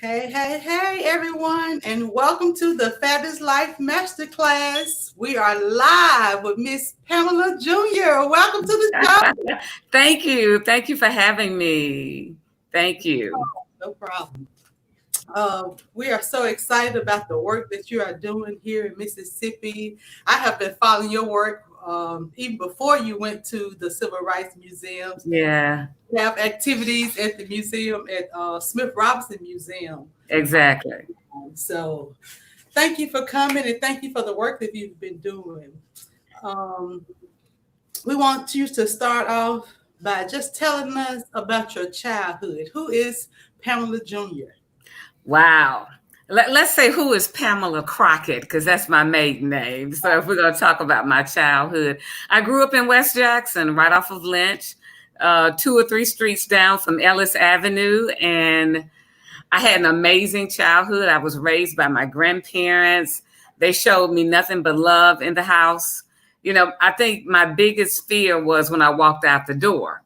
Hey, hey, hey, everyone, and welcome to the Fabulous Life Masterclass. We are live with Miss Pamela Junior. Welcome to the show. Thank you. Thank you for having me. Thank you. No problem. We are so excited about the work that you are doing here in Mississippi. I have been following your work even before you went to the Civil Rights Museums. Yeah, We have activities at the museum at Smith Robinson Museum. exactly. So thank you for coming and thank you for the work that you've been doing. Um, we want you to start off by just telling us about your childhood. Who is Pamela Junior? Wow. Let's say who is Pamela Crockett, because that's my maiden name. So if we're going to talk about my childhood, I grew up in West Jackson, right off of Lynch, 2 or 3 streets down from Ellis Avenue. And I had an amazing childhood. I was raised by my grandparents. They showed me nothing but love in the house. I think my biggest fear was when I walked out the door,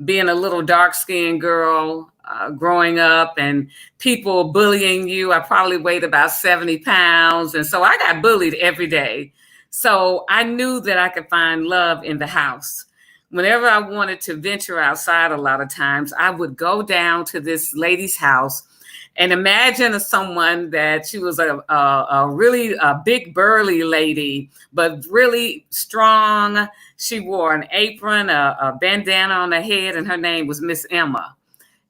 being a little dark-skinned girl, growing up and people bullying you. I probably weighed about 70 pounds. And so I got bullied every day. So I knew that I could find love in the house. Whenever I wanted to venture outside, a lot of times I would go down to this lady's house and imagine someone that she was a really big burly lady, but really strong. She wore an apron, a bandana on her head, and her name was Miss Emma.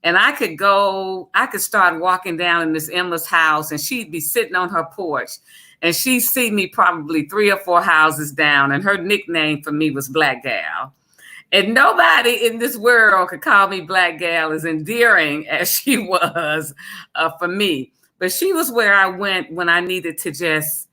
And I could start walking down in Miss Emma's house, and she'd be sitting on her porch, and she'd see me probably 3 or 4 houses down, and her nickname for me was Black Gal. And nobody in this world could call me Black Gal as endearing as she was for me. But she was where I went when I needed to just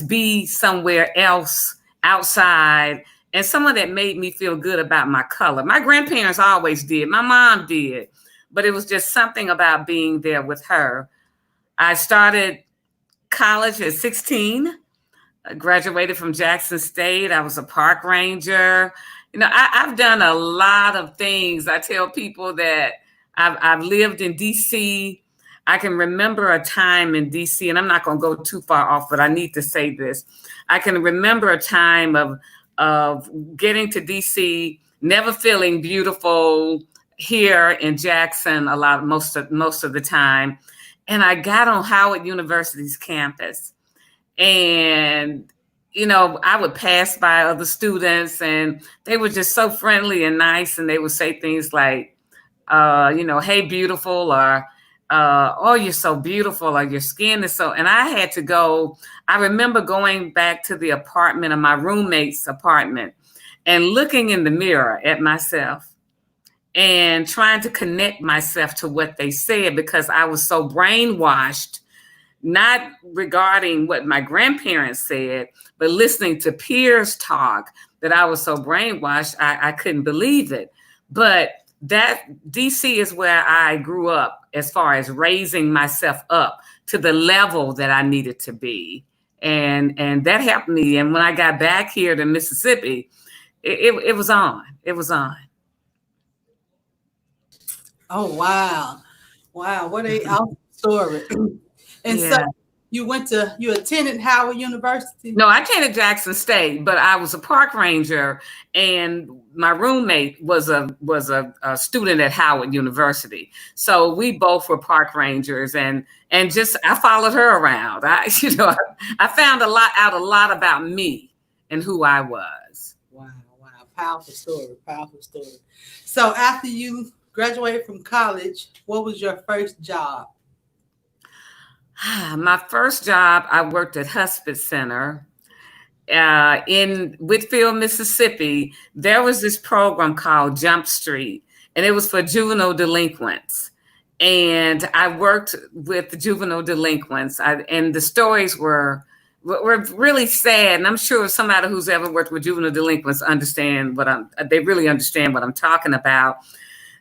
be somewhere else outside, and someone that made me feel good about my color. My grandparents always did. My mom did. But it was just something about being there with her. I started college at 16. I graduated from Jackson State. I was a park ranger. I've done a lot of things. I tell people that I've lived in D.C. I can remember a time in D.C., and I'm not going to go too far off, but I need to say this. I can remember a time of getting to D.C., never feeling beautiful here in Jackson most of the time. And I got on Howard University's campus. And I would pass by other students and they were just so friendly and nice. And they would say things like, hey, beautiful, or, oh, you're so beautiful, or your skin is so, and I remember going back to the apartment of my roommate's apartment and looking in the mirror at myself and trying to connect myself to what they said, because I was so brainwashed, not regarding what my grandparents said, but listening to peers talk, that I was so brainwashed, I couldn't believe it. But that DC is where I grew up as far as raising myself up to the level that I needed to be. And that helped me. And when I got back here to Mississippi, it was on. It was on. Oh, wow. Wow. What a awesome story. And so Yeah. you attended Howard University? No, I attended Jackson State, but I was a park ranger, and my roommate was a student at Howard University. So we both were park rangers, and just I followed her around. I found out a lot about me and who I was. Wow, wow. Powerful story. Powerful story. So after you graduated from college, what was your first job? My first job, I worked at Hospice Center in Whitfield, Mississippi. There was this program called Jump Street, and it was for juvenile delinquents. And I worked with juvenile delinquents, and the stories were really sad. And I'm sure somebody who's ever worked with juvenile delinquents they really understand what I'm talking about.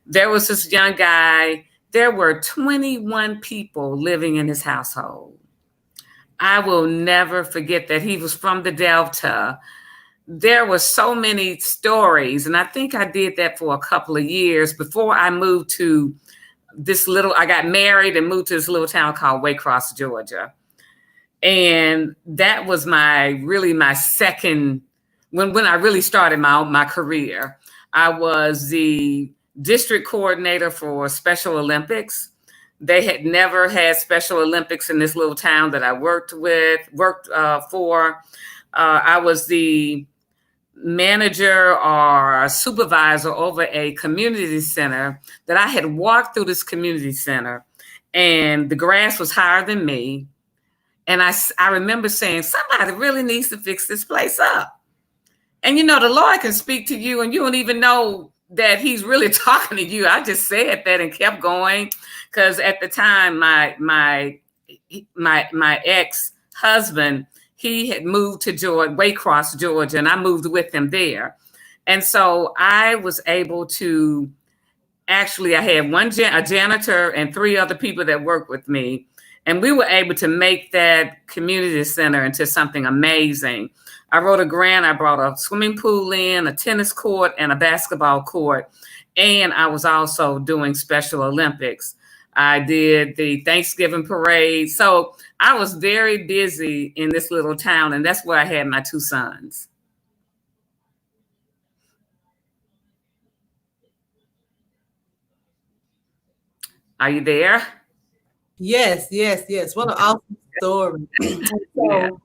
There was this young guy. There were 21 people living in his household. I will never forget that. He was from the Delta. There were so many stories, and I think I did that for a couple of years before I moved to I got married and moved to this little town called Waycross, Georgia. And that was my second, when I really started my career. I was the district coordinator for Special Olympics. They had never had Special Olympics in this little town that I worked for. I was the manager or supervisor over a community center that I had walked through this community center, and the grass was higher than me. And I remember saying, somebody really needs to fix this place up. And the Lord can speak to you and you don't even know that he's really talking to you. I just said that and kept going, because at the time my ex-husband, he had moved to Waycross, Georgia, and I moved with him there. And so I was able to actually, I had a janitor and 3 other people that worked with me. And we were able to make that community center into something amazing. I wrote a grant. I brought a swimming pool in, a tennis court, and a basketball court. And I was also doing Special Olympics. I did the Thanksgiving parade. So I was very busy in this little town, and that's where I had my 2 sons. Are you there? Yes. What an awesome story. Yeah. So,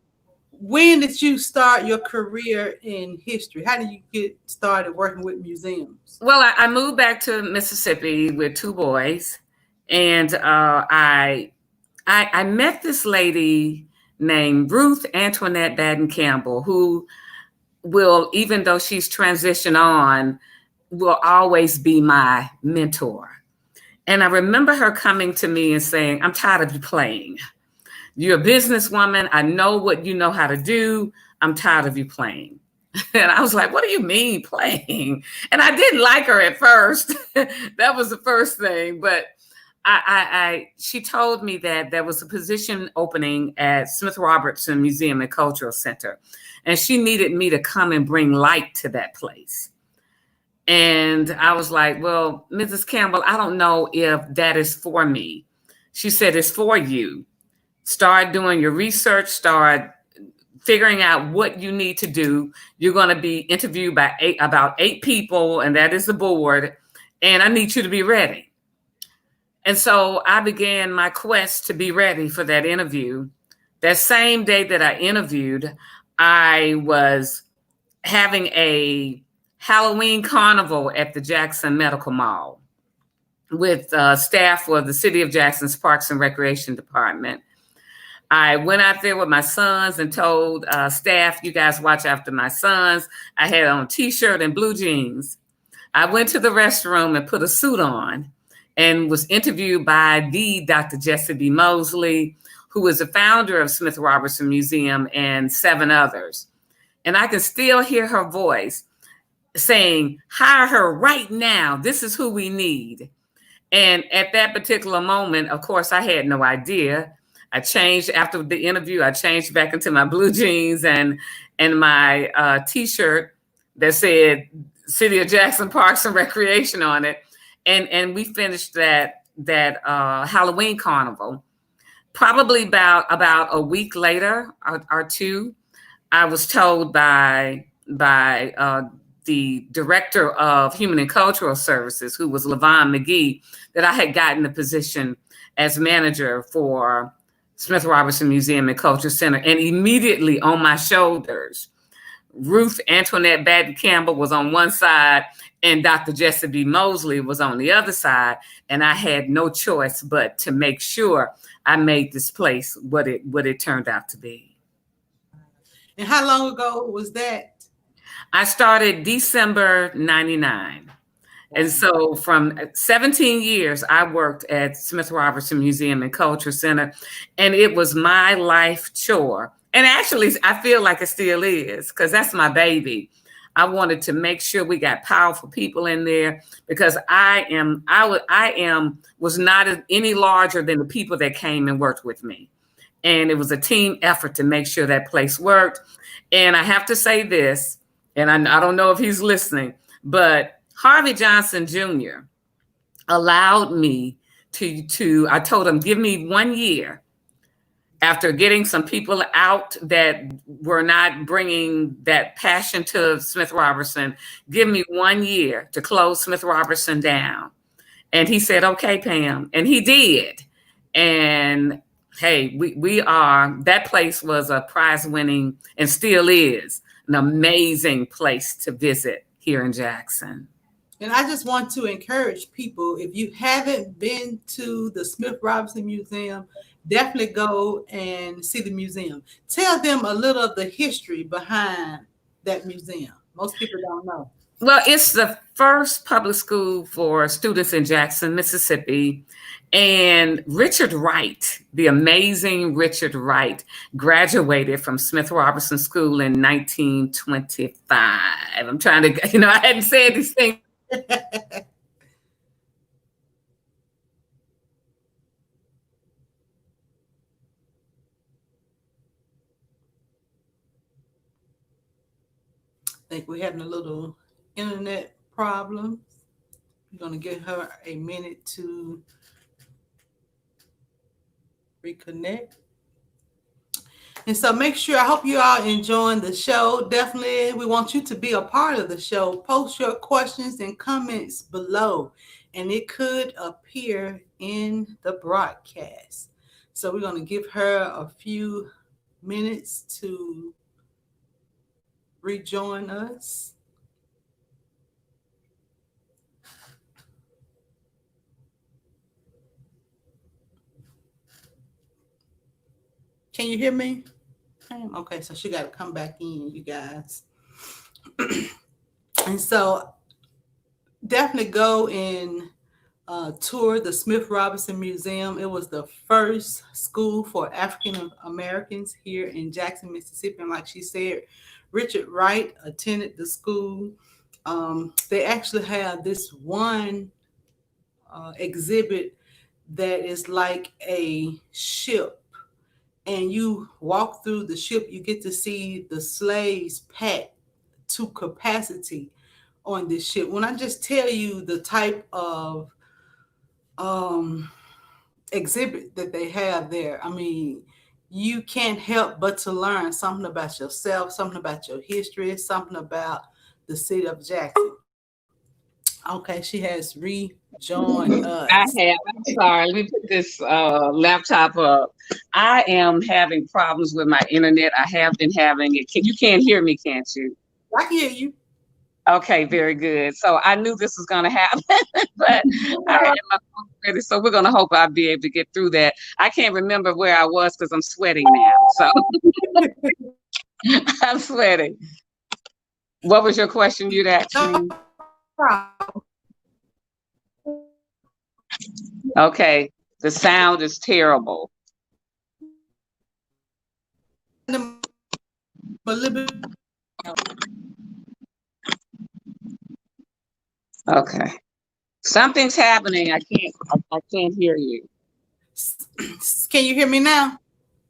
when did you start your career in history? How did you get started working with museums? Well, I moved back to Mississippi with 2 boys, and I met this lady named Ruth Antoinette Baden Campbell, who will, even though she's transitioned on, will always be my mentor. And I remember her coming to me and saying, I'm tired of you playing. You're a businesswoman. I know what you know how to do. I'm tired of you playing. And I was like, what do you mean playing? And I didn't like her at first. That was the first thing. But she told me that there was a position opening at Smith Robertson Museum and Cultural Center. And she needed me to come and bring light to that place. And I was like, well, Mrs. Campbell, I don't know if that is for me. She said, it's for you. Start doing your research, start figuring out what you need to do. You're going to be interviewed by about 8 people, and that is the board. And I need you to be ready. And so I began my quest to be ready for that interview. That same day that I interviewed, I was having a Halloween carnival at the Jackson Medical Mall with staff for the City of Jackson's Parks and Recreation Department. I went out there with my sons and told staff, you guys watch after my sons. I had on a t-shirt and blue jeans. I went to the restroom and put a suit on and was interviewed by the Dr. Jessie B. Mosley, who is the founder of Smith Robertson Museum, and 7 others. And I can still hear her voice saying, hire her right now. This is who we need. And at that particular moment, of course, I had no idea. I changed after the interview. I changed back into my blue jeans and my t-shirt that said City of Jackson Parks and Recreation on it. And we finished that Halloween carnival. Probably about a week later or 2, I was told by the director of Human and Cultural Services, who was LaVon McGee, that I had gotten the position as manager for Smith Robertson Museum and Culture Center. And immediately on my shoulders, Ruth Antoinette Baden Campbell was on one side and Dr. Jessie B. Mosley was on the other side. And I had no choice but to make sure I made this place what it turned out to be. And how long ago was that? I started December 99. And so from 17 years, I worked at Smith Robertson Museum and Culture Center, and it was my life chore. And actually, I feel like it still is, because that's my baby. I wanted to make sure we got powerful people in there, because I was not any larger than the people that came and worked with me. And it was a team effort to make sure that place worked. And I have to say this, and I don't know if he's listening, but Harvey Johnson Jr. allowed me I told him, give me 1 year after getting some people out that were not bringing that passion to Smith Robertson. Give me 1 year to close Smith Robertson down. And he said, okay, Pam. And he did. And hey, we are, that place was a prize winning and still is an amazing place to visit here in Jackson. And I just want to encourage people, if you haven't been to the Smith Robertson Museum, definitely go and see the museum. Tell them a little of the history behind that museum. Most people don't know. Well, it's the first public school for students in Jackson, Mississippi. And Richard Wright, the amazing Richard Wright, graduated from Smith Robertson School in 1925. I'm trying to, I hadn't said these things. I think we're having a little internet problems. We're going to give her a minute to reconnect. And so make sure, I hope you all enjoying the show. Definitely, we want you to be a part of the show. Post your questions and comments below, and it could appear in the broadcast. So we're going to give her a few minutes to rejoin us. Can you hear me? Okay, so she got to come back in, you guys. And so definitely go and tour the Smith Robertson Museum. It was the first school for African Americans here in Jackson, Mississippi. And like she said, Richard Wright attended the school. They actually have this one exhibit that is like a ship. And you walk through the ship, you get to see the slaves packed to capacity on this ship. When I just tell you the type of exhibit that they have there, I mean, you can't help but to learn something about yourself, something about your history, something about the city of Jackson. Okay, she has rejoined us. I have. I'm sorry. Let me put this laptop up. I am having problems with my internet. I have been having it. You can't hear me, can't you? I can hear you. Okay, very good. So I knew this was going to happen, but I had my phone ready. So we're going to hope I'll be able to get through that. I can't remember where I was because I'm sweating now. So I'm sweating. What was your question you'd asked me? Okay, the sound is terrible. Okay, something's happening. I can't hear you. Can you hear me now?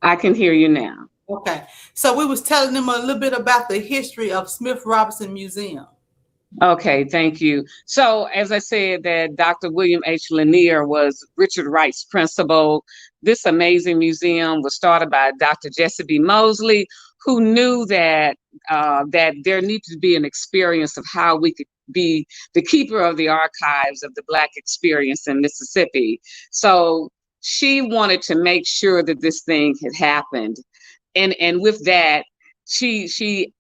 I can hear you now. Okay, so we was telling them a little bit about the history of Smith Robertson Museum. Okay, thank you. So as I said, that Dr. William H. Lanier was Richard Wright's principal. This amazing museum was started by Dr. Jesse B. Mosley, who knew that there needed to be an experience of how we could be the keeper of the archives of the Black experience in Mississippi. So she wanted to make sure that this thing had happened. And with that, she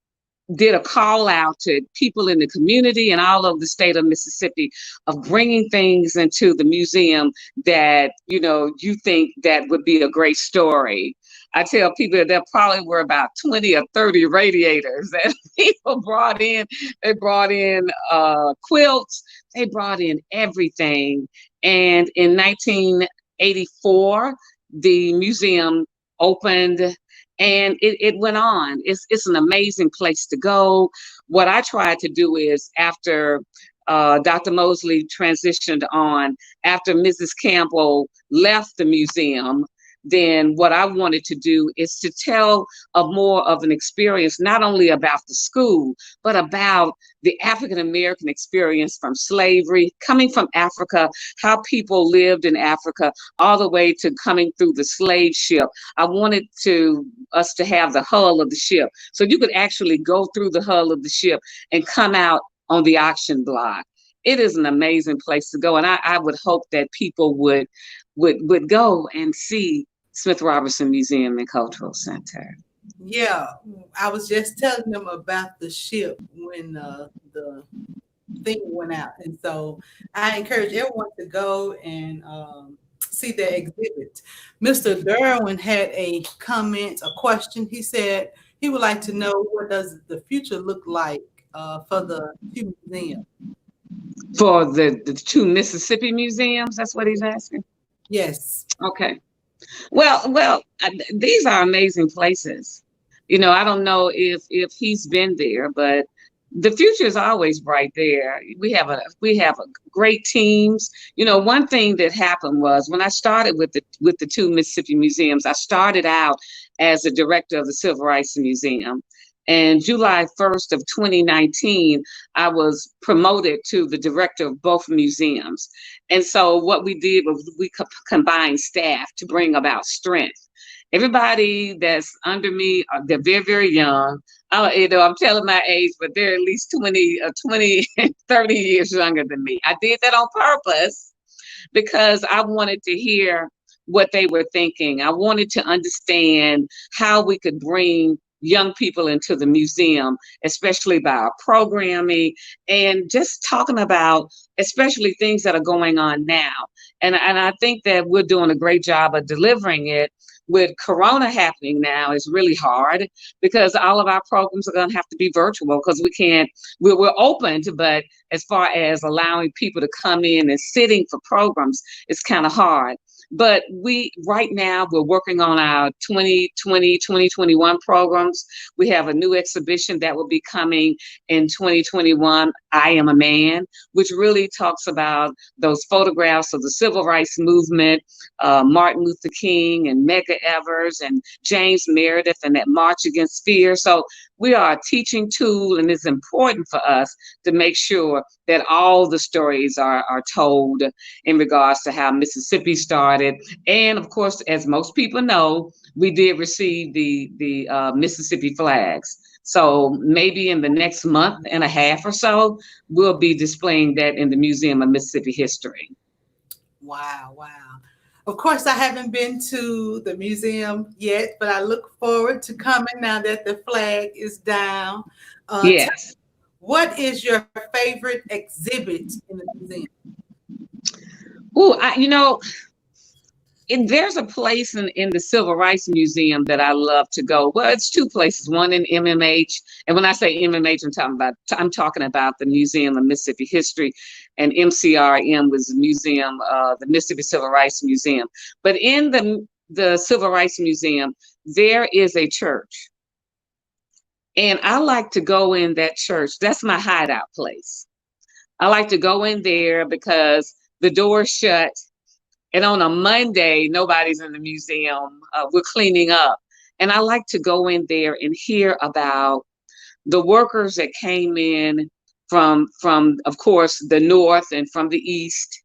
did a call out to people in the community and all over the state of Mississippi of bringing things into the museum that, you think that would be a great story. I tell people that there probably were about 20 or 30 radiators that people brought in. They brought in quilts. They brought in everything. And in 1984, the museum opened. And it went on. It's an amazing place to go. What I tried to do is after Dr. Mosley transitioned on, after Mrs. Campbell left the museum, then what I wanted to do is to tell a more of an experience, not only about the school, but about the African American experience from slavery, coming from Africa, how people lived in Africa, all the way to coming through the slave ship. I wanted to us to have the hull of the ship, so you could actually go through the hull of the ship and come out on the auction block. It is an amazing place to go, and I would hope that people would go and see Smith Robertson Museum and Cultural Center. Yeah, I was just telling them about the ship when the thing went out, and so I encourage everyone to go and see the exhibit. Mr. Derwin had a comment, a question. He said he would like to know, what does the future look like for the two museums? For the two Mississippi museums, that's what he's asking. Yes. Okay. Well, these are amazing places. I don't know if he's been there, but the future is always bright there. We have a great teams. One thing that happened was when I started with the two Mississippi museums, I started out as the director of the Civil Rights Museum. And July 1st of 2019, I was promoted to the director of both museums. And so what we did was we combined staff to bring about strength. Everybody that's under me, they're very, very young. I'm telling my age, but they're at least 20, 30 years younger than me. I did that on purpose because I wanted to hear what they were thinking. I wanted to understand how we could bring young people into the museum, especially by our programming and just talking about especially things that are going on now. And I think that we're doing a great job of delivering it. With Corona happening now, it's really hard because all of our programs are going to have to be virtual because we're open, but as far as allowing people to come in and sitting for programs, it's kind of hard. But right now, we're working on our 2020, 2021 programs. We have a new exhibition that will be coming in 2021, I Am a Man, which really talks about those photographs of the civil rights movement, Martin Luther King and Medgar Evers and James Meredith and that March Against Fear. So we are a teaching tool, and it's important for us to make sure that all the stories are told in regards to how Mississippi started. And of course, as most people know, we did receive the Mississippi flags. So maybe in the next month and a half or so, we'll be displaying that in the Museum of Mississippi History. Wow, wow. Of course, I haven't been to the museum yet, but I look forward to coming now that the flag is down. Yes. What is your favorite exhibit in the museum? There's a place in the Civil Rights Museum that I love to go. Well, it's two places, one in MMH. And when I say MMH, I'm talking about the Museum of Mississippi History, and MCRM was the Mississippi Civil Rights Museum. But in the Civil Rights Museum, there is a church. And I like to go in that church. That's my hideout place. I like to go in there because the door's shut. And on a Monday, nobody's in the museum. We're cleaning up. And I like to go in there and hear about the workers that came in from, of course, the North and from the East,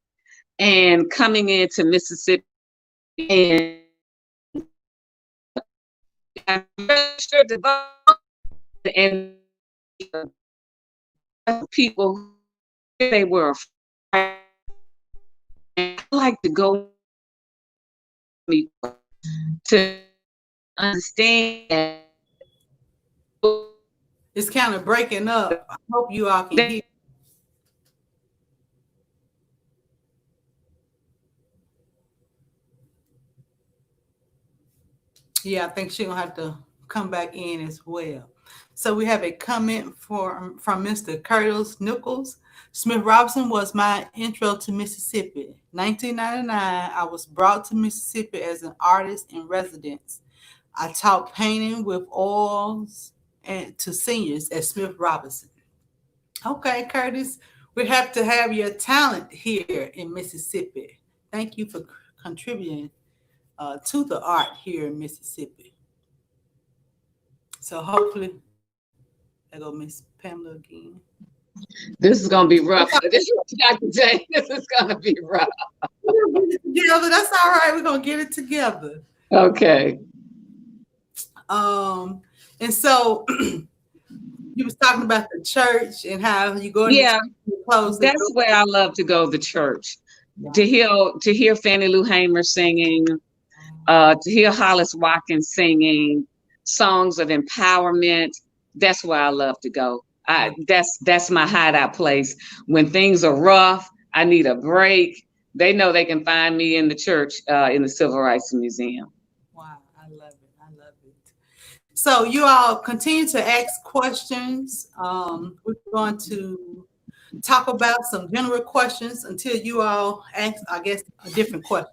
and coming into Mississippi. And I'm sure and people, they were afraid. And I like to go to understand. It's kind of breaking up. I hope you all can hear. Yeah, I think she'll have to come back in as well. So we have a comment from Mr. Curtis Nichols. Smith Robinson was my intro to Mississippi. 1999, I was brought to Mississippi as an artist in residence. I taught painting with oils and to seniors at Smith Robinson. Okay, Curtis, we have to have your talent here in Mississippi. Thank you for contributing to the art here in Mississippi. So hopefully, there go Miss Pamela again. This is gonna be rough. This is Dr. J. This is gonna be rough. We're gonna get it together. That's all right. We're gonna get it together. Okay. And so you was talking about the church and how you go Yeah, to close the that's door. where I love to go, the church. Yeah. To hear Fannie Lou Hamer singing, to hear Hollis Watkins singing songs of empowerment. That's where I love to go. That's my hideout place. When things are rough, I need a break. They know they can find me in the church, in the Civil Rights Museum. Wow, I love it. I love it. So you all continue to ask questions. We're going to talk about some general questions until you all ask, I guess, a different question.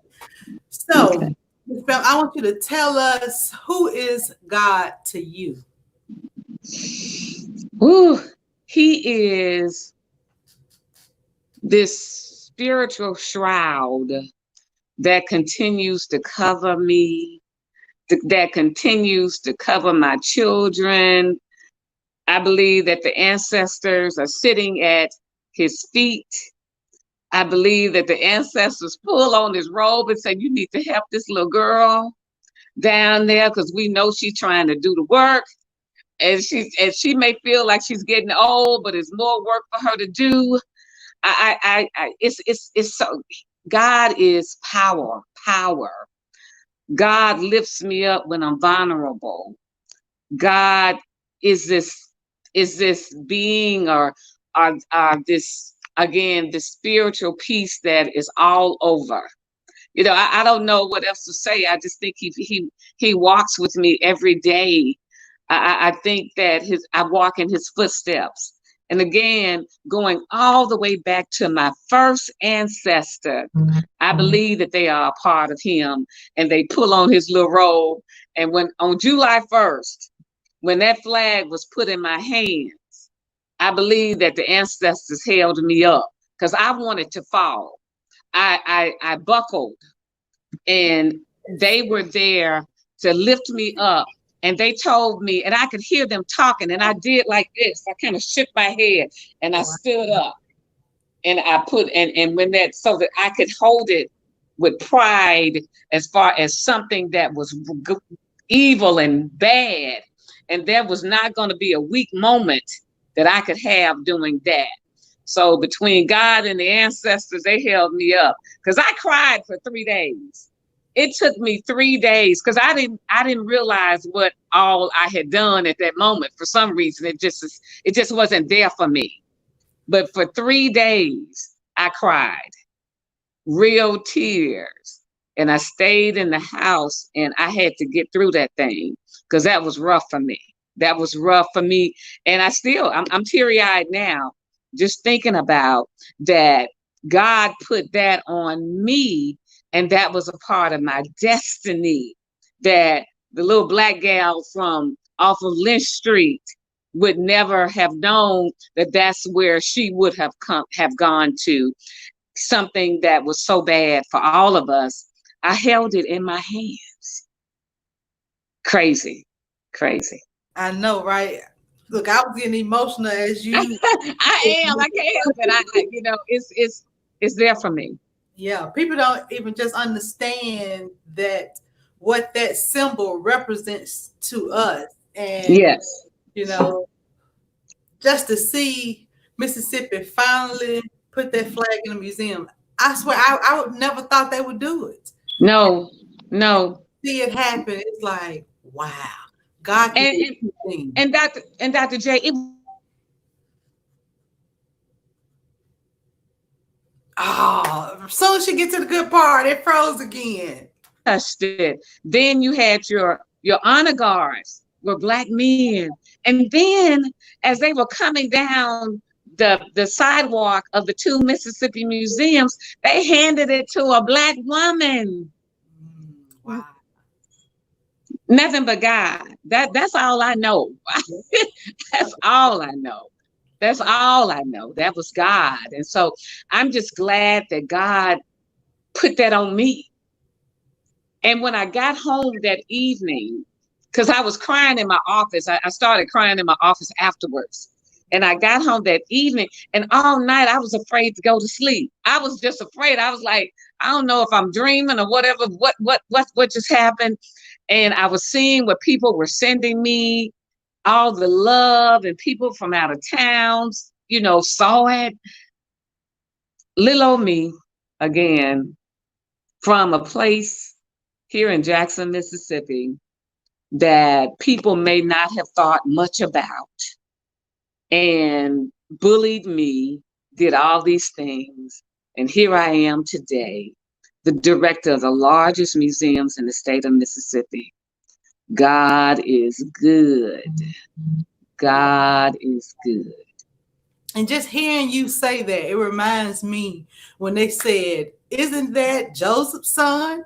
So, Okay. Ms. Pam, I want you to tell us, who is God to you? Ooh, he is this spiritual shroud that continues to cover me, that continues to cover my children. I believe that the ancestors are sitting at his feet. I believe that the ancestors pull on his robe and say, you need to help this little girl down there because we know she's trying to do the work. And she may feel like she's getting old, but it's more work for her to do. It's so, God is power. God lifts me up when I'm vulnerable. God is this being or this, again, this spiritual peace that is all over. You know, I don't know what else to say. I just think he walks with me every day. I think that I walk in his footsteps. And again, going all the way back to my first ancestor, I believe that they are a part of him, and they pull on his little robe. And when on July 1st, when that flag was put in my hands, I believe that the ancestors held me up because I wanted to fall. I buckled, and they were there to lift me up. And they told me, and I could hear them talking, and I did like this. I kind of shook my head, and I stood up, and I put, and when that, so that I could hold it with pride, as far as something that was evil and bad, and there was not going to be a weak moment that I could have doing that. So between God and the ancestors, they held me up because I cried for 3 days. It took me 3 days because I didn't realize what all I had done at that moment. For some reason, it just wasn't there for me. But for 3 days, I cried, real tears, and I stayed in the house, and I had to get through that thing because that was rough for me. That was rough for me, and I'm teary-eyed now, just thinking about that. God put that on me, and that was a part of my destiny, that the little black gal from off of Lynch Street would never have known that that's where she would have gone to. Something that was so bad for all of us. I held it in my hands. Crazy. I know, right? Look, I was getting emotional as you. I am. I can't help it. It's there for me. Yeah, people don't even just understand that what that symbol represents to us. And yes, just to see Mississippi finally put that flag in the museum, I swear I would never thought they would do it. No. See it happen. It's like, wow, God can do anything. And Dr. J, as soon as she gets to the good part, it froze again. Touched it. Then you had your honor guards were Black men, and then as they were coming down the sidewalk of the 2 Mississippi museums, they handed it to a Black woman. Wow. Nothing but God. That's all I know. That's all I know. That's all I know. That was God. And so I'm just glad that God put that on me. And when I got home that evening, because I was crying in my office, I started crying in my office afterwards. And I got home that evening, and all night I was afraid to go to sleep. I was just afraid. I was like, I don't know if I'm dreaming or whatever. What just happened? And I was seeing what people were sending me, all the love, and people from out of towns, saw it. Little old me, again, from a place here in Jackson, Mississippi, that people may not have thought much about, and bullied me, did all these things. And here I am today, the director of the largest museums in the state of Mississippi. God is good. God is good. And just hearing you say that, it reminds me when they said, "Isn't that Joseph's son?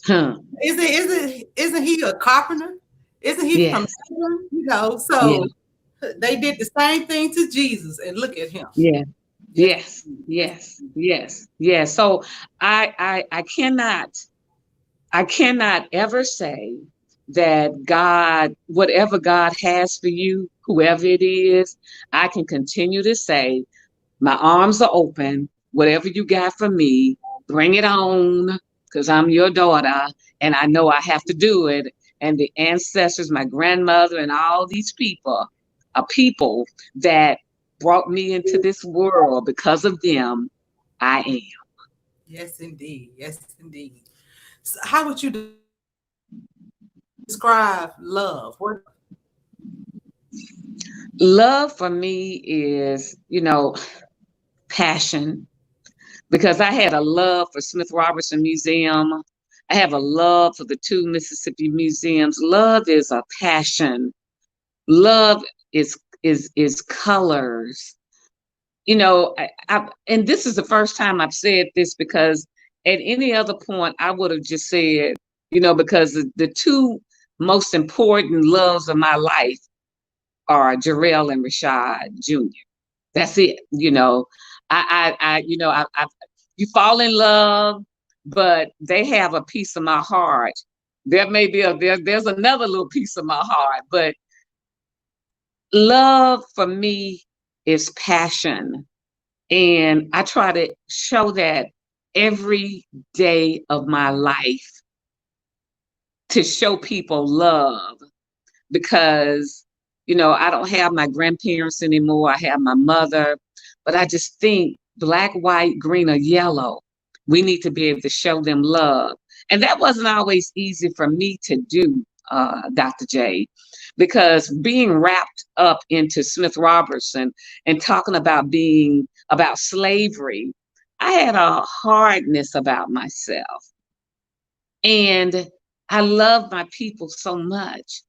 Huh. Isn't he a carpenter? Isn't he from Yes. Hebron?" Yeah. So they did the same thing to Jesus, and look at him. Yeah. Yes. Yes. Yes. Yes. So I cannot ever say that God, whatever God has for you, whoever it is, I can continue to say, my arms are open. Whatever you got for me, bring it on, because I'm your daughter and I know I have to do it. And the ancestors, my grandmother, and all these people are people that brought me into this world. Because of them, I am. Yes, indeed. Yes, indeed. So how would you describe love? What? Love for me is, passion, because I had a love for Smith Robertson Museum. I have a love for the two Mississippi museums. Love is a passion. Love is colors. And this is the first time I've said this, because at any other point I would have just said, because the two most important loves of my life are Jarrell and Rashad Jr. That's it. You fall in love, but they have a piece of my heart. There may be there's another little piece of my heart, but love for me is passion. And I try to show that every day of my life, to show people love, because, I don't have my grandparents anymore. I have my mother, but I just think black, white, green, or yellow, we need to be able to show them love. And that wasn't always easy for me to do, Dr. J, because being wrapped up into Smith Robertson and talking about slavery, I had a hardness about myself. And I love my people so much.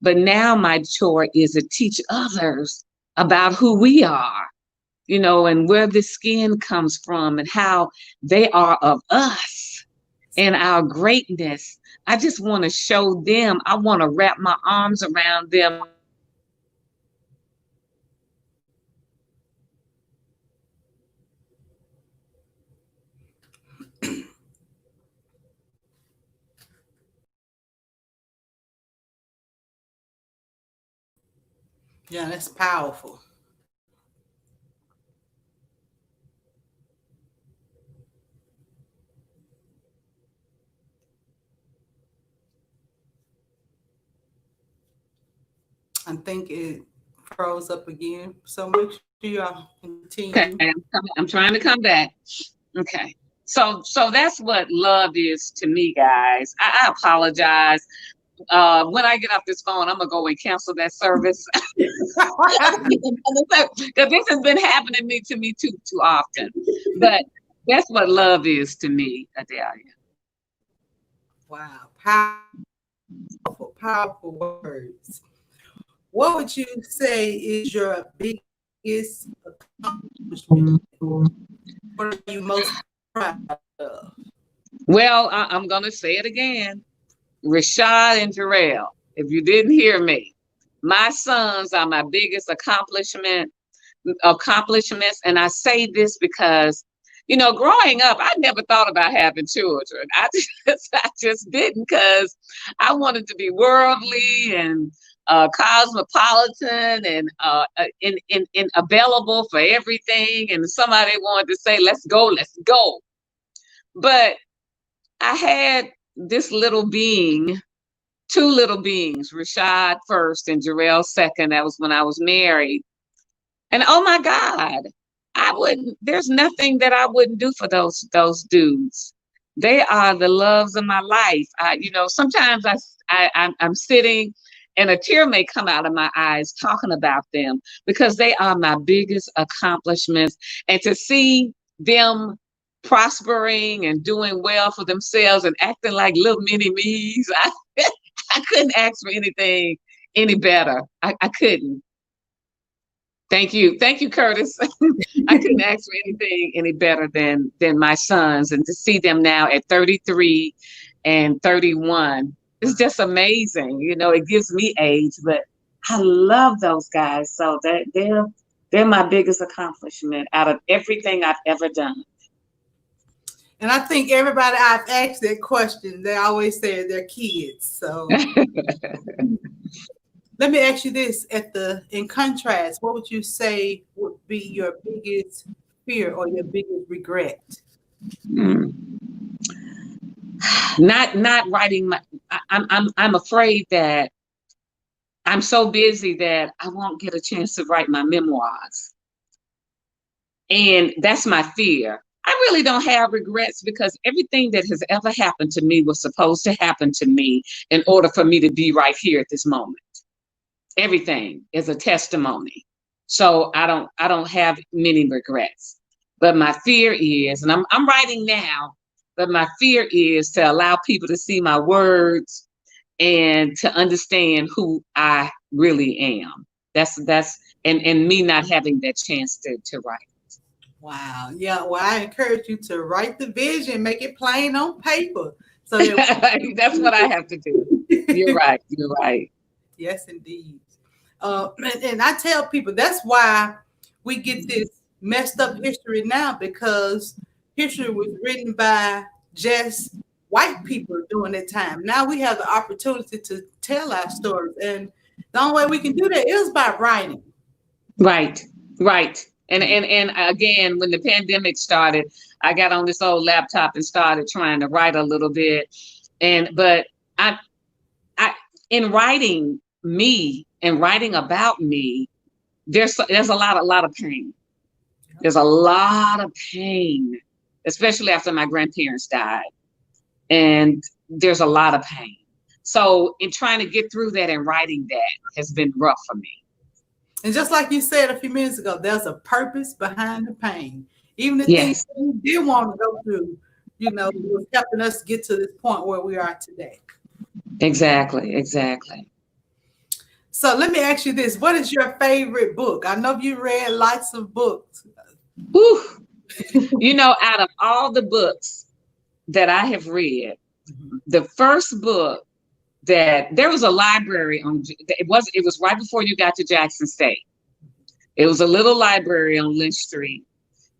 But now my chore is to teach others about who we are, and where the skin comes from and how they are of us and our greatness. I just want to show them. I want to wrap my arms around them. Yeah, that's powerful. I think it froze up again. So make sure y'all Okay, continue. I'm trying to come back. Okay. So that's what love is to me, guys. I apologize. When I get off this phone, I'm gonna go and cancel that service. Because this has been happening to me too often. But that's what love is to me, Edelia. Wow, powerful, powerful words. What would you say is your biggest accomplishment? What are you most proud of? Well, I'm gonna say it again. Rashad and Jarrell, if you didn't hear me, my sons are my biggest accomplishments. And I say this because Growing up, I never thought about having children. I just didn't, because I wanted to be worldly and cosmopolitan and in available for everything. And somebody wanted to say, let's go, let's go. But I had this little being, two little beings, Rashad first and Jarrell second. That was when I was married. And oh my God, there's nothing that I wouldn't do for those dudes. They are the loves of my life. Sometimes I'm sitting and a tear may come out of my eyes talking about them, because they are my biggest accomplishments. And to see them prospering and doing well for themselves and acting like little mini me's, I couldn't ask for anything any better. I couldn't. Thank you, Curtis. I couldn't ask for anything any better than my sons, and to see them now at 33 and 31, it's just amazing. It gives me age, but I love those guys. So they're my biggest accomplishment out of everything I've ever done. And I think everybody I've asked that question, they always say their kids. So let me ask you this: in contrast, what would you say would be your biggest fear or your biggest regret? Not writing I'm afraid that I'm so busy that I won't get a chance to write my memoirs. And that's my fear. I really don't have regrets, because everything that has ever happened to me was supposed to happen to me in order for me to be right here at this moment. Everything is a testimony. So I don't have many regrets. But my fear is, and I'm writing now, but my fear is to allow people to see my words and to understand who I really am. That's and me not having that chance to write. Wow. Yeah. Well, I encourage you to write the vision, make it plain on paper. So that's what I have to do. You're right. You're right. Yes, indeed. And I tell people that's why we get this messed up history now, because history was written by just white people during that time. Now we have the opportunity to tell our stories, and the only way we can do that is by writing. Right. And again, when the pandemic started, I got on this old laptop and started trying to write a little bit. But I in writing me and writing about me, there's a lot of pain. There's a lot of pain, especially after my grandparents died. And there's a lot of pain. So in trying to get through that and writing that has been rough for me. And just like you said a few minutes ago, there's a purpose behind the pain. Even the Yes. things that we did want to go through, it was helping us get to this point where we are today. Exactly. So let me ask you this. What is your favorite book? I know you read lots of books. Whew. Out of all the books that I have read, the first book that there was a library on, it was right before you got to Jackson State. It was a little library on Lynch Street.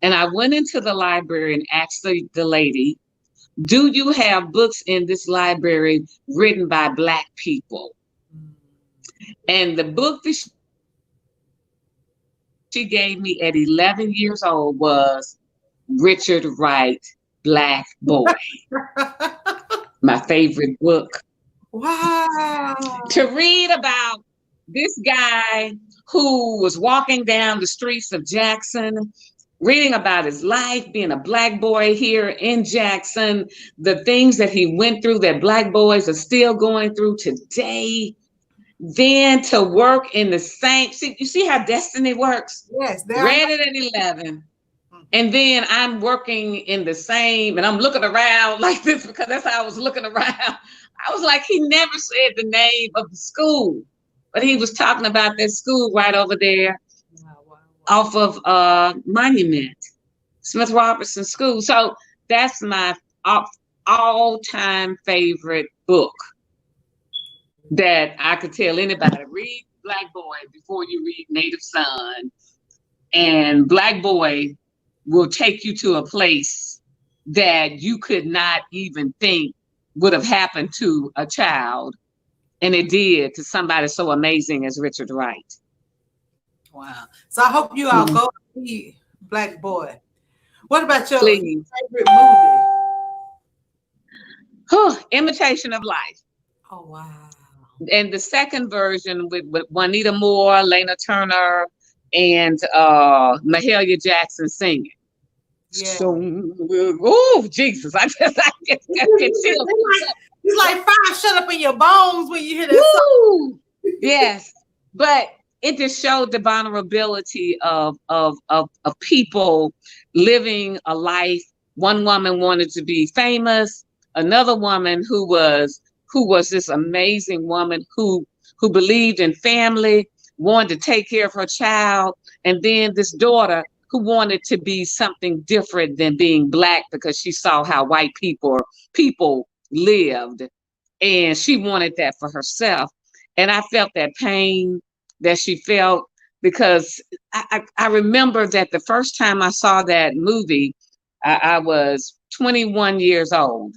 And I went into the library and asked the lady, do you have books in this library written by Black people? And the book that she gave me at 11 years old was Richard Wright, Black Boy. My favorite book. Wow. To read about this guy who was walking down the streets of Jackson, reading about his life, being a Black boy here in Jackson, the things that he went through that Black boys are still going through today. Then to work in the same, you see how destiny works? Yes. Read it at 11. And then I'm working in the same, and I'm looking around like this, because that's how I was looking around. I was like, he never said the name of the school, but he was talking about that school right over there off of Monument, Smith Robertson School. So that's my all-time favorite book that I could tell anybody. Read Black Boy before you read Native Son. And Black Boy will take you to a place that you could not even think would have happened to a child. And it did to somebody so amazing as Richard Wright. Wow. So I hope you all go see Black Boy. What about your Please. favorite movie? Imitation of Life. Oh, wow. And the second version with Juanita Moore, Lana Turner, and Mahalia Jackson singing. Yeah. So, oh Jesus! I get chills. It's like fire shut up in your bones when you hear that song. Yes, but it just showed the vulnerability of people living a life. One woman wanted to be famous. Another woman who was this amazing woman who believed in family, wanted to take care of her child, and then this daughter who wanted to be something different than being Black because she saw how white people lived, and she wanted that for herself. And I felt that pain that she felt, because I remember that the first time I saw that movie, I was 21 years old,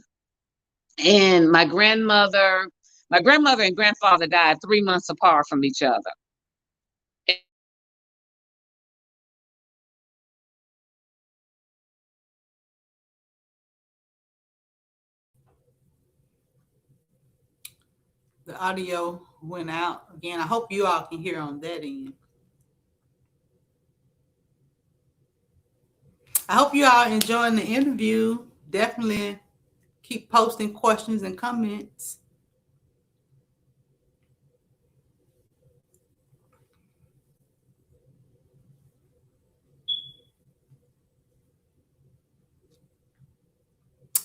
and my grandmother and grandfather died 3 months apart from each other. The audio went out again. I hope you all can hear on that end. I hope you all enjoying the interview. Definitely keep posting questions and comments.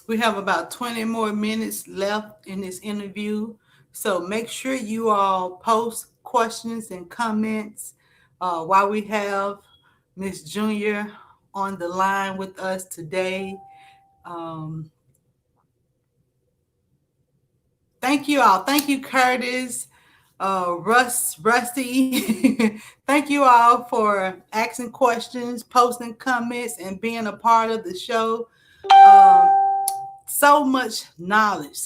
We have about 20 more minutes left in this interview. So make sure you all post questions and comments while we have Miss Junior on the line with us today. Thank you all. Thank you, Curtis, Rusty. Thank you all for asking questions, posting comments, and being a part of the show. So much knowledge,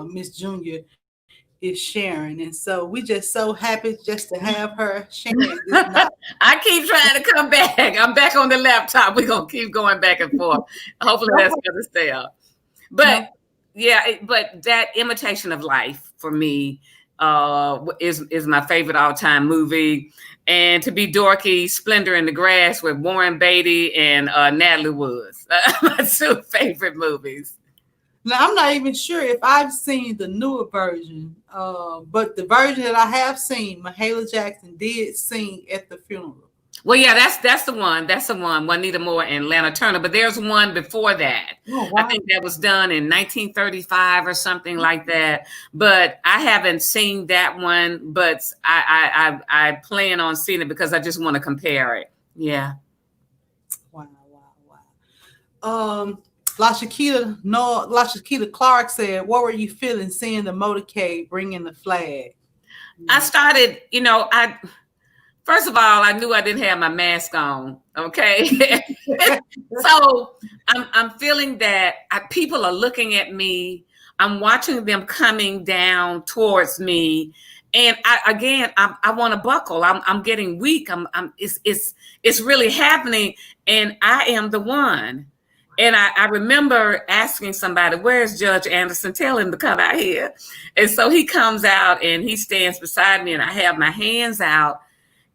Miss Junior is sharing. And so we just so happy just to have her sharing this knowledge. I keep trying to come back. I'm back on the laptop. We're going to keep going back and forth. Hopefully that's going to stay up. But but that Imitation of Life for me is my favorite all-time movie. And to be dorky, Splendor in the Grass with Warren Beatty and Natalie Woods. My two favorite movies. Now, I'm not even sure if I've seen the newer version, but the version that I have seen, Mahalia Jackson did sing at the funeral. Well, yeah, that's the one. That's the one, Juanita Moore and Lana Turner. But there's one before that. Oh, wow. I think that was done in 1935 or something like that. But I haven't seen that one. But I plan on seeing it because I just want to compare it. Yeah. Wow. LaShakita Clark said, "What were you feeling seeing the motorcade bringing the flag?" I started, first of all, I knew I didn't have my mask on. Okay. So I'm feeling that people are looking at me. I'm watching them coming down towards me. And I want to buckle. I'm getting weak. It's really happening. And I am the one. And I remember asking somebody, "Where's Judge Anderson? Tell him to come out here." And so he comes out and he stands beside me, and I have my hands out,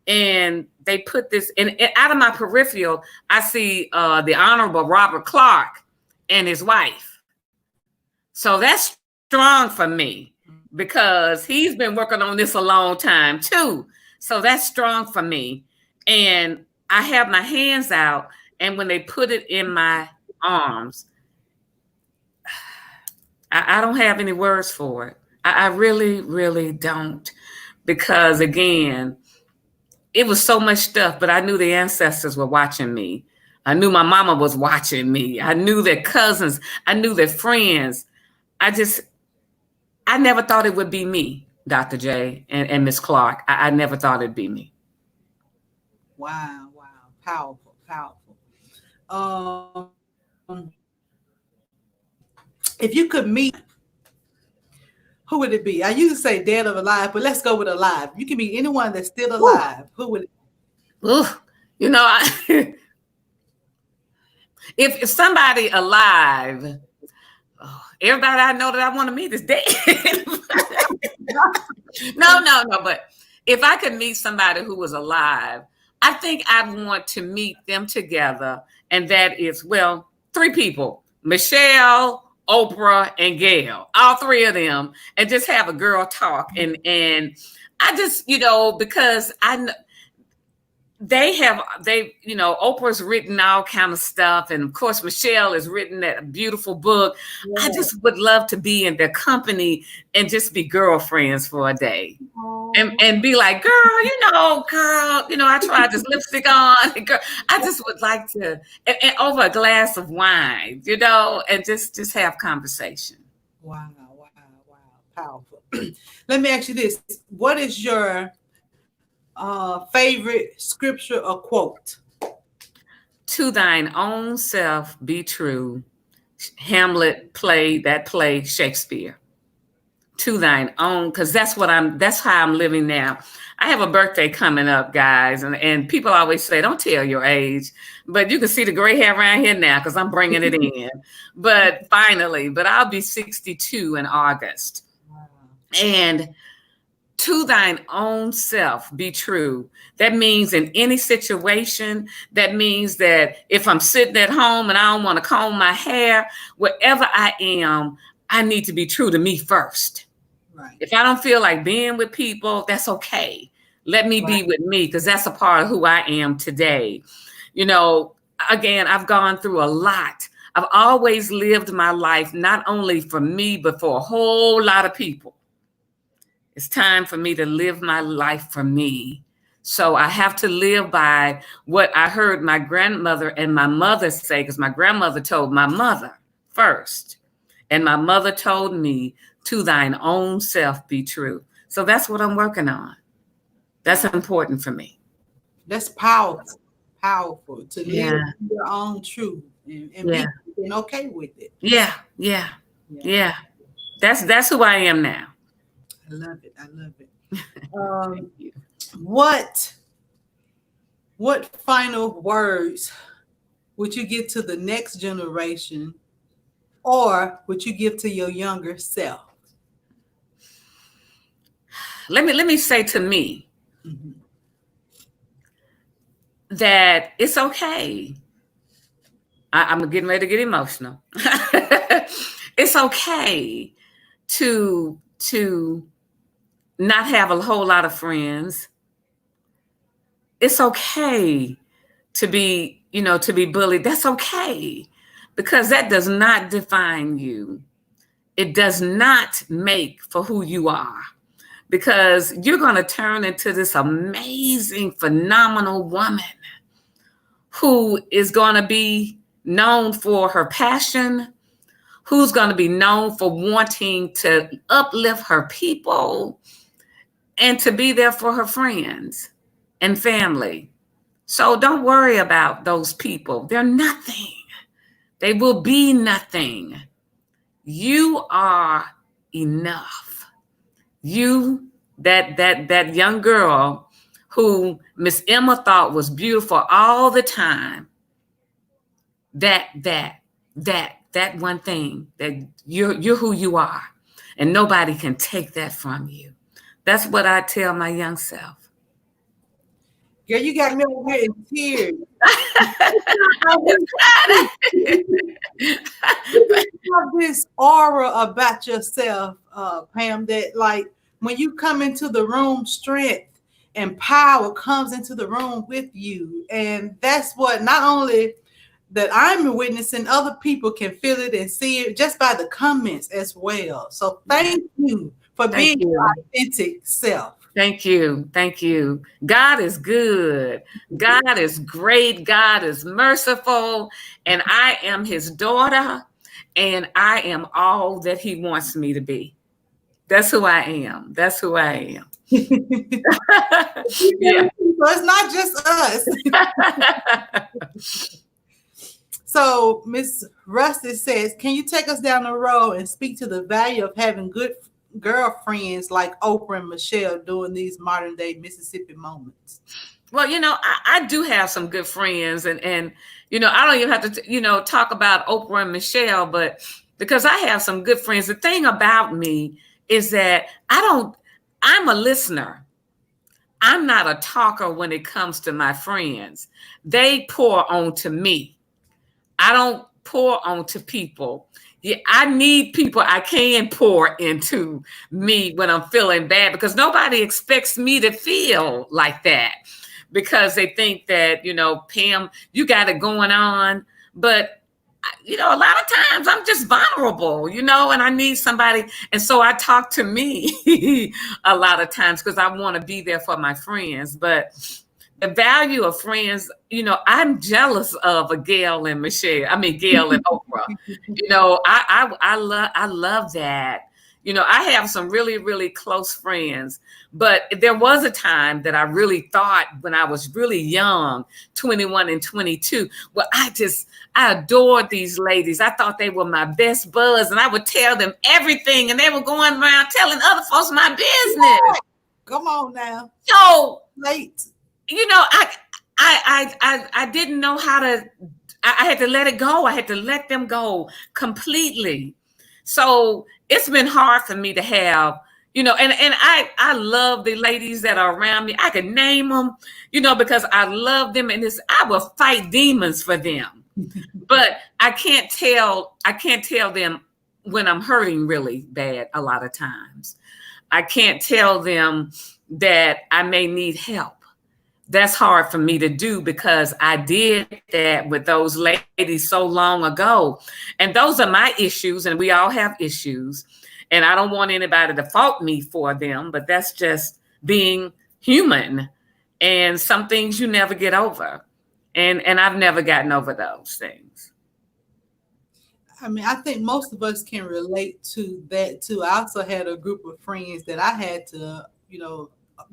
and they put this, and out of my peripheral, I see the Honorable Robert Clark and his wife. So that's strong for me because he's been working on this a long time too. So that's strong for me. And I have my hands out, and when they put it in my arms, I don't have any words for it. I really, really don't, because again, it was so much stuff, but I knew the ancestors were watching me. I knew my mama was watching me. I knew their cousins. I knew their friends. I never thought it would be me, Dr. J and Miss Clark. I never thought it'd be me. Wow. Powerful. powerful. If you could meet, who would it be? I usually say dead or alive, but let's go with alive. You can meet anyone that's still Ooh. alive. Who would it be? Ooh. You know, if somebody alive, everybody I know that I want to meet is dead. No. But if I could meet somebody who was alive, I think I'd want to meet them together. And that is, well, three people: Michelle, Oprah, and Gail. All three of them, and just have a girl talk. And I just, because I know Oprah's written all kind of stuff, and of course Michelle has written that beautiful book. Yeah. I just would love to be in their company and just be girlfriends for a day. And be like, girl, I tried this lipstick on. Girl, I just would like to, and over a glass of wine, and just have conversation. Wow, powerful. Let me ask you this: what is your favorite scripture or quote? To thine own self be true. Hamlet played that play, Shakespeare. To thine own, because that's how I'm living now. I have a birthday coming up, guys, and people always say, don't tell your age, but you can see the gray hair around here now because I'm bringing it in. But I'll be 62 in August. Wow. And to thine own self be true. That means in any situation, that means that if I'm sitting at home and I don't want to comb my hair, wherever I am, I need to be true to me first. Right. If I don't feel like being with people, that's okay. Let me be with me, because that's a part of who I am today. Again, I've gone through a lot. I've always lived my life not only for me, but for a whole lot of people. It's time for me to live my life for me. So I have to live by what I heard my grandmother and my mother say, because my grandmother told my mother first. And my mother told me, to thine own self be true. So that's what I'm working on. That's important for me. That's powerful to live your own truth and be okay with it. Yeah. That's who I am now. I love it. What final words would you give to the next generation, or would you give to your younger self? Let me say to me that it's okay. I'm getting ready to get emotional. It's okay to not have a whole lot of friends. It's okay to be bullied. That's okay, because that does not define you. It does not make for who you are, because you're going to turn into this amazing, phenomenal woman who is going to be known for her passion, who's going to be known for wanting to uplift her people and to be there for her friends and family. So don't worry about those people. They're nothing. They will be nothing. You are enough. You, that young girl who Miss Emma thought was beautiful all the time, that one thing, that you're who you are, and nobody can take that from you. That's what I tell my young self. Girl, you got me over here in tears. You have this aura about yourself, Pam, that like when you come into the room, strength and power comes into the room with you. And that's what not only that I'm witnessing, other people can feel it and see it just by the comments as well. So thank you for being your authentic self. Thank you. God is good. God is great. God is merciful. And I am his daughter. And I am all that he wants me to be. That's who I am. Yeah. So it's not just us. So Miss Rusty says, can you take us down the road and speak to the value of having good girlfriends like Oprah and Michelle during these modern day Mississippi moments? Well, I do have some good friends, and I don't even have to, talk about Oprah and Michelle, but because I have some good friends, the thing about me is that I'm a listener. I'm not a talker when it comes to my friends. They pour onto me. I don't pour onto people. Yeah, I need people I can pour into me when I'm feeling bad, because nobody expects me to feel like that, because they think that, Pam, you got it going on. But, a lot of times I'm just vulnerable, and I need somebody. And so I talk to me a lot of times because I want to be there for my friends. But the value of friends, I'm jealous of Gail and Oprah. I love that. I have some really, really close friends, but there was a time that I really thought, when I was really young, 21 and 22, well, I adored these ladies. I thought they were my best buds, and I would tell them everything, and they were going around telling other folks my business. Come on now. So late. I didn't know how to. I had to let it go. I had to let them go completely. So it's been hard for me to have, and I love the ladies that are around me. I can name them, because I love them, and I will fight demons for them. But I can't tell them when I'm hurting really bad a lot of times. I can't tell them that I may need help. That's hard for me to do, because I did that with those ladies so long ago. And those are my issues, and we all have issues. And I don't want anybody to fault me for them, but that's just being human. And some things you never get over. And I've never gotten over those things. I mean, I think most of us can relate to that too. I also had a group of friends that I had to,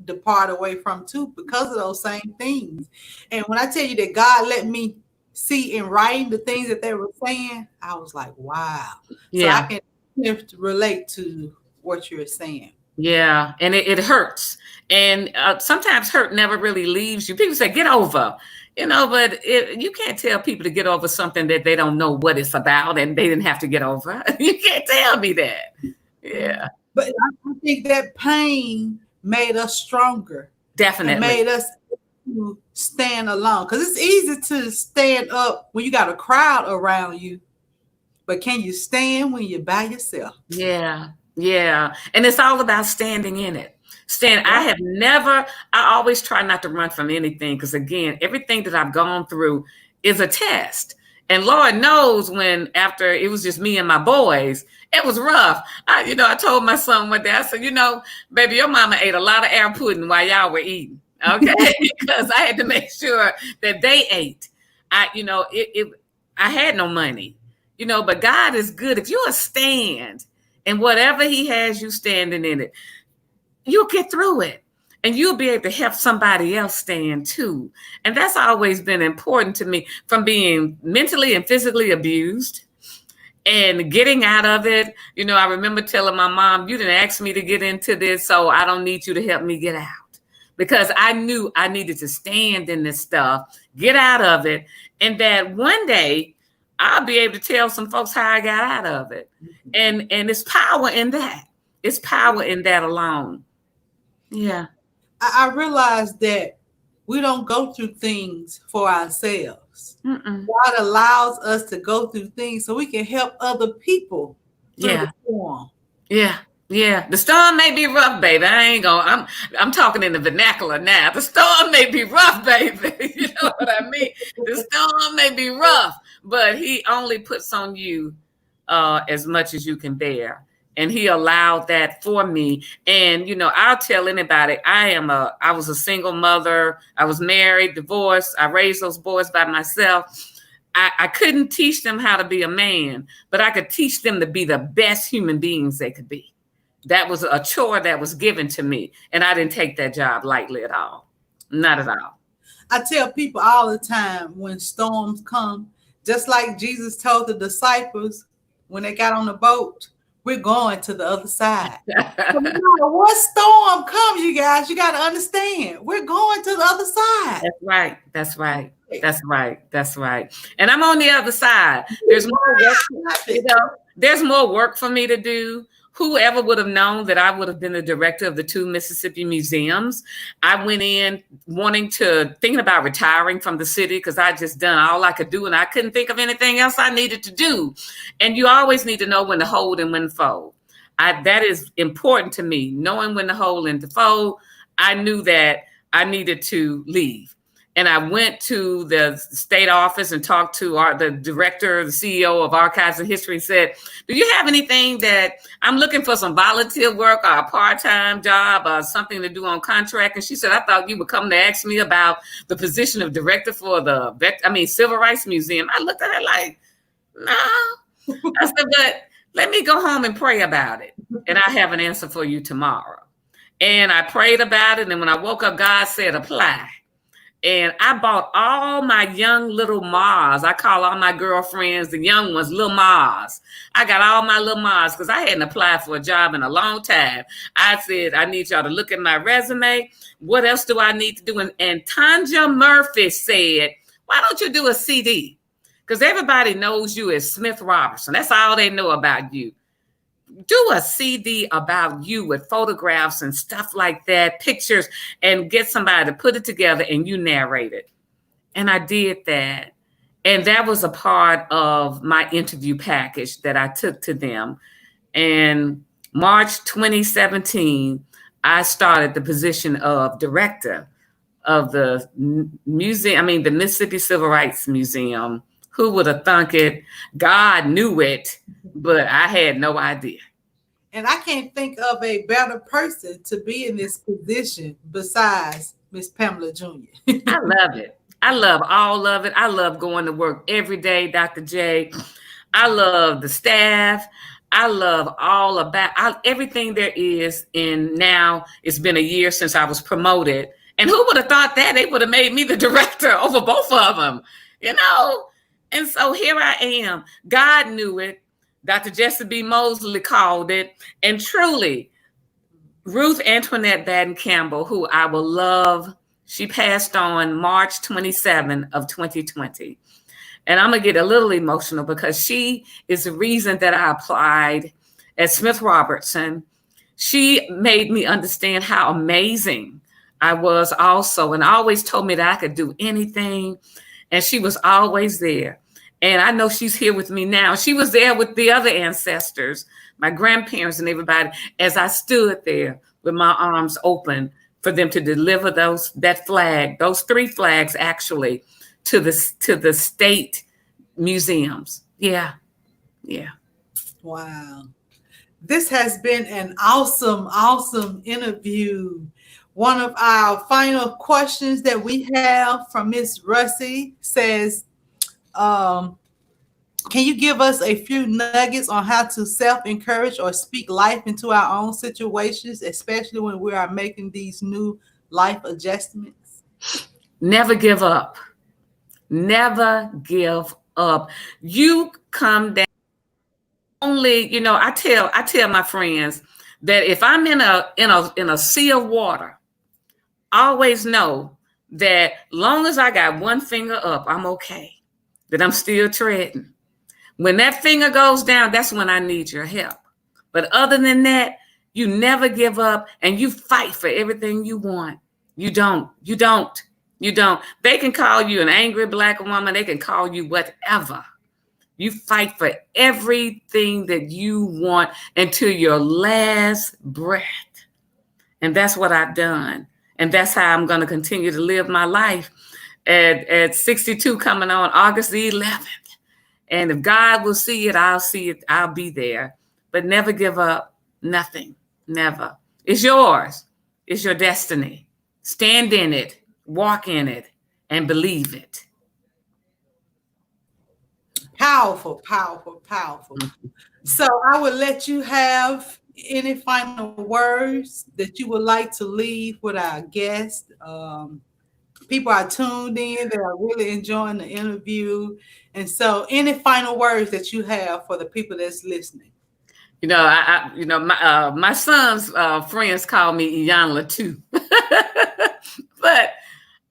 depart away from too, because of those same things. And when I tell you that God let me see in writing the things that they were saying, I was like, wow. Yeah. So I can relate to what you're saying. Yeah. And it hurts. And sometimes hurt never really leaves you. People say, get over, but you can't tell people to get over something that they don't know what it's about, and they didn't have to get over. You can't tell me that. Yeah. But I think that pain made us stronger. Definitely. And made us stand alone. Because it's easy to stand up when you got a crowd around you. But can you stand when you're by yourself? Yeah. Yeah. And it's all about standing in it. I always try not to run from anything, because again, everything that I've gone through is a test. And Lord knows, when after it was just me and my boys, it was rough. I told my son one day, I said, baby, your mama ate a lot of air pudding while y'all were eating. Okay. Because I had to make sure that they ate. I had no money, but God is good. If you stand in whatever he has you standing in it, you'll get through it. And you'll be able to help somebody else stand too. And that's always been important to me, from being mentally and physically abused and getting out of it. I remember telling my mom, you didn't ask me to get into this, so I don't need you to help me get out. Because I knew I needed to stand in this stuff, get out of it. And that one day I'll be able to tell some folks how I got out of it. And it's power in that. It's power in that alone. Yeah. I realized that we don't go through things for ourselves. Mm-mm. God allows us to go through things so we can help other people through the storm. Yeah. Yeah. The storm may be rough, baby. I'm talking in the vernacular now. The storm may be rough, baby. You know what I mean? The storm may be rough, but he only puts on you as much as you can bear. And he allowed that for me. And, I'll tell anybody, I was a single mother. I was married, divorced. I raised those boys by myself. I couldn't teach them how to be a man, but I could teach them to be the best human beings they could be. That was a chore that was given to me. And I didn't take that job lightly at all. Not at all. I tell people all the time when storms come, just like Jesus told the disciples when they got on the boat, we're going to the other side. No matter what storm comes, you guys, you got to understand, we're going to the other side. That's right. That's right. That's right. That's right. And I'm on the other side. There's more work, there's more work for me to do. Whoever would have known that I would have been the director of the 2 Mississippi museums? I went in thinking about retiring from the city because I just done all I could do and I couldn't think of anything else I needed to do. And you always need to know when to hold and when to fold. That is important to me, knowing when to hold and to fold. I knew that I needed to leave. And I went to the state office and talked to the director, the CEO of Archives and History, and said, do you have anything that I'm looking for, some volunteer work or a part-time job or something to do on contract? And she said, I thought you would come to ask me about the position of director for the Civil Rights Museum. I looked at her like, no. I said, but let me go home and pray about it. And I have an answer for you tomorrow. And I prayed about it. And when I woke up, God said, apply. And I bought all my young little Mars. I call all my girlfriends, the young ones, little Mars. I got all my little Mars because I hadn't applied for a job in a long time. I said, I need y'all to look at my resume. What else do I need to do? And Tanja Murphy said, why don't you do a CD? Because everybody knows you as Smith Robertson. That's all they know about you. Do a CD about you with photographs and stuff like that, pictures, and get somebody to put it together and you narrate it. And I did that. And that was a part of my interview package that I took to them. And March 2017, I started the position of director of the museum, the Mississippi Civil Rights Museum. Who would have thunk it? God knew it, but I had no idea. And I can't think of a better person to be in this position besides Miss Pamela Junior. I love it. I love all of it. I love going to work every day, Dr. J. I love the staff. I love all about everything there is. And now it's been a year since I was promoted. And who would have thought that? They would have made me the director over both of them, And so here I am. God knew it. Dr. Jesse B. Mosley called it. And truly, Ruth Antoinette Baden Campbell, who I will love, she passed on March 27 of 2020. And I'm going to get a little emotional because she is the reason that I applied at Smith Robertson. She made me understand how amazing I was also, and always told me that I could do anything. And she was always there. And I know she's here with me now. She was there with the other ancestors, my grandparents and everybody, as I stood there with my arms open for them to deliver that flag, those 3 flags actually, to the state museums. Yeah. Wow. This has been an awesome interview. One of our final questions that we have from Miss Russie says, can you give us a few nuggets on how to self-encourage or speak life into our own situations, especially when we are making these new life adjustments? Never give up. Never give up. You come down. Only, I tell my friends that if I'm in a sea of water, always know that long as I got one finger up, I'm okay. That I'm still treading. When that finger goes down, that's when I need your help. But other than that, you never give up and you fight for everything you want. You don't. They can call you an angry Black woman. They can call you whatever. You fight for everything that you want until your last breath. And that's what I've done. And that's how I'm going to continue to live my life at 62 coming on August the 11th. And if God will see it, I'll see it. I'll be there. But never give up. Nothing. Never. It's yours. It's your destiny. Stand in it. Walk in it. And believe it. Powerful. So I would let you have any final words that you would like to leave with our guest. People are tuned in. They are really enjoying the interview. And so, any final words that you have for the people that's listening? My son's friends call me Iyanla too, but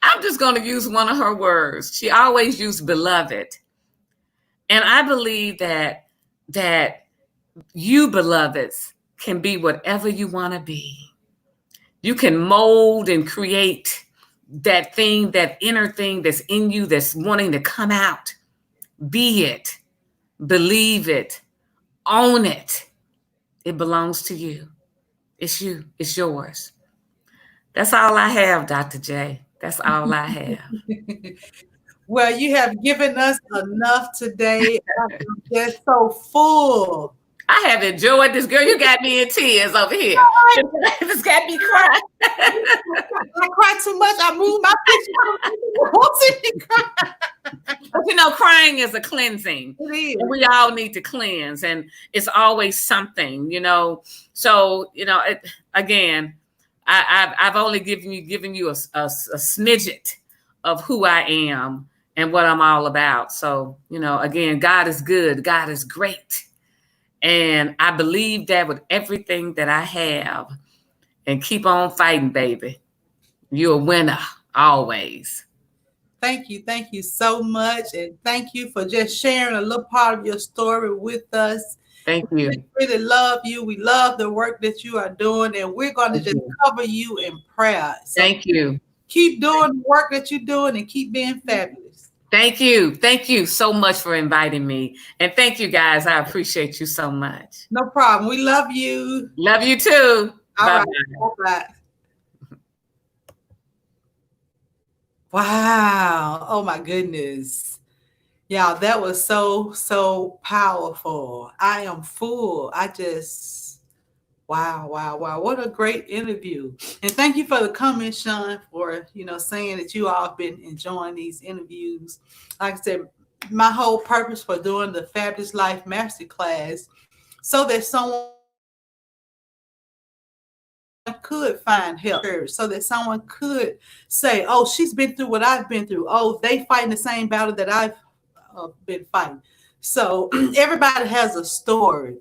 I'm just going to use one of her words. She always used beloved, and I believe that you beloveds can be whatever you want to be. You can mold and create that thing, that inner thing that's in you that's wanting to come out. Be it, believe it, own it. It belongs to you. It's you. It's yours. That's all I have, Dr. J. That's all I have. Well, you have given us enough today. I'm just so full. I have enjoyed this, girl. You got me in tears over here. It's got me crying. I cry too much. I move my picture. But crying is a cleansing. It is. And we all need to cleanse, and it's always something, So, again, I've only given you a smidget of who I am and what I'm all about. So, again, God is good. God is great. And I believe that with everything that I have. And keep on fighting, baby. You're a winner, always. Thank you. Thank you so much. And thank you for just sharing a little part of your story with us. Thank you. We really love you. We love the work that you are doing. And we're going to just cover you in prayer. So thank you. Keep doing the work that you're doing and keep being fabulous. Thank you. Thank you so much for inviting me. And thank you, guys. I appreciate you so much. No problem. We love you. Love you too. All Bye-bye. right. Bye-bye. Wow. Oh, my goodness. Yeah, that was so powerful. I am full. Wow. What a great interview. And thank you for the comment, Sean, for, saying that you all have been enjoying these interviews. Like I said, my whole purpose for doing the Fabulous Life Masterclass, so that someone could find help, so that someone could say, oh, she's been through what I've been through. Oh, they fighting the same battle that I've been fighting. So everybody has a story.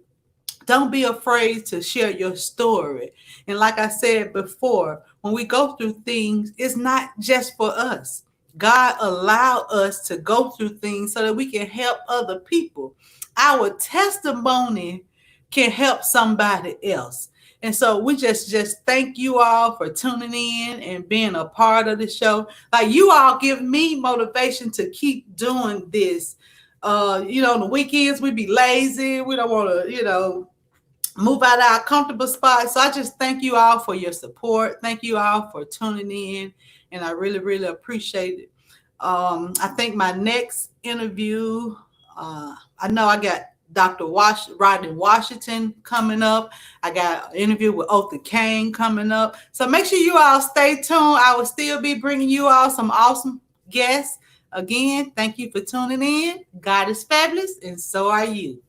Don't be afraid to share your story. And like I said before, when we go through things, it's not just for us. God allowed us to go through things so that we can help other people. Our testimony can help somebody else. And so we just thank you all for tuning in and being a part of the show. Like, you all give me motivation to keep doing this. On the weekends, we be lazy. We don't want to, move out of our comfortable spot. So I just thank you all for your support. Thank you all for tuning in. And I really, really appreciate it. I think my next interview, I know I got Dr. Rodney Washington coming up. I got an interview with Oprah Kane coming up. So make sure you all stay tuned. I will still be bringing you all some awesome guests. Again, thank you for tuning in. God is fabulous, and so are you.